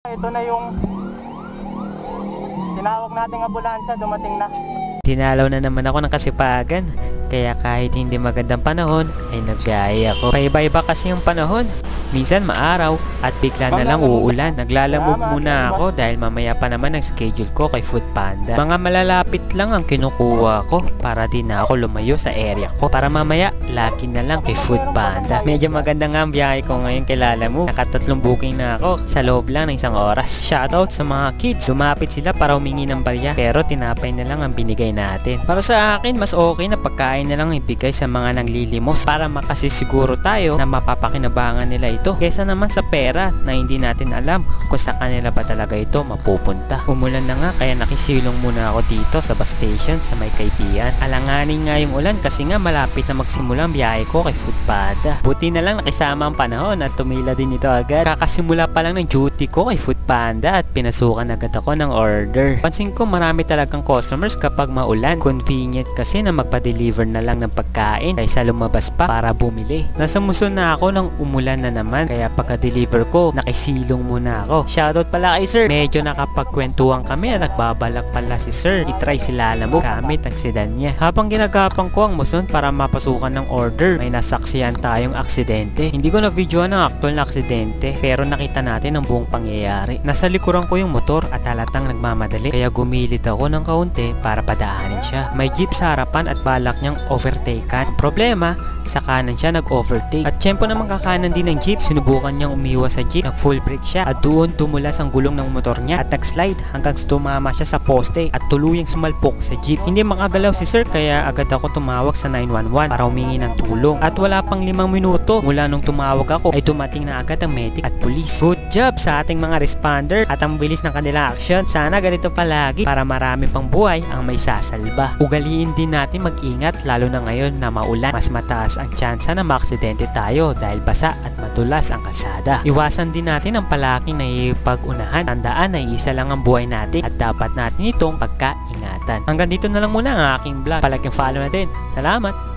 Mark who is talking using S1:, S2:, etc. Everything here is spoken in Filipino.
S1: Ito na yung tinawag nating ambulansya, dumating na.
S2: Dinalaw na naman ako ng kasipagan, kaya kahit hindi magandang panahon ay nagbiyahe ako. Paiba-iba kasi yung panahon, minsan maaraw at bigla na lang uulan. Naglalamog muna ako dahil mamaya pa naman ang schedule ko kay Foodpanda. Mga malalapit lang ang kinukuha ko para di na ako lumayo sa area ko, para mamaya lagi na lang kay Foodpanda. Medyo maganda nga ang biyahe ko ngayon kay Lalamove. Nakatatlong booking na ako sa loob lang ng 1 oras. Shoutout sa mga kids, lumapit sila para humingi ng barya pero tinapay na lang ang binigay natin. Para sa akin, mas okay na pagkain na lang ibigay sa mga nanglilimos para makasisiguro tayo na mapapakinabangan nila ito kesa naman sa pera na hindi natin alam kung sa kanila ba talaga ito mapupunta. Umulan na nga kaya nakisilong muna ako dito sa bus station sa may Kaibigan. Alanganin nga yung ulan kasi nga malapit na magsimula ang biyahe ko kay Foodpanda. Buti na lang nakisama ang panahon at tumila din ito agad. Kakasimula pa lang ng duty ko kay Foodpanda at pinasukan agad ako ng order. Pansin ko marami talagang customers kapag maulan. Convenient kasi na magpa-deliver na lang ng pagkain kaysa lumabas pa para bumili. Nasa muson na ako nang umulan na naman kaya pagka-deliver ko nakisilong muna ako. Shoutout pala kay sir. Medyo nakapagkwentuhan kami at nagbabalak pala si sir itry si Lalamove gamit ang sedan niya. Habang ginagapang ko ang muson para mapasukan ng order, may nasaksihan tayong aksidente. Hindi ko na videoan ang actual na aksidente pero nakita natin ang buong pangyayari. Nasa likuran ko yung motor at halatang nagmamadali kaya gumilit ako ng kaunti para padaanin siya. May jeep sa harapan at balak niyang overtaken. Problema, sa kanan siya nag-overtake. At tiyempo naman kakanan din ng jeep, sinubukan niyang umiwas sa jeep, nag-full brake siya at doon tumulas ang gulong ng motor niya at nag-slide hanggang tumama siya sa poste at tuluyang sumalpok sa jeep. Hindi makagalaw si sir kaya agad ako tumawag sa 911 para humingi ng tulong. At wala pang 5 minuto mula nung tumawag ako ay dumating na agad ang medic at police. Good job sa ating mga responder at ang bilis ng kanilang action. Sana ganito palagi para marami pang buhay ang may sasalba. Ugaliin din natin mag-ingat lalo na ngayon na maulan. Mas mataas ang tsansa na maaksidente tayo dahil basa at madulas ang kalsada. Iwasan din natin ang palaking naipag-unahan. Tandaan na isa lang ang buhay natin at dapat natin itong pagkaingatan. Hanggang dito na lang muna ang aking vlog. Palaking follow natin. Salamat!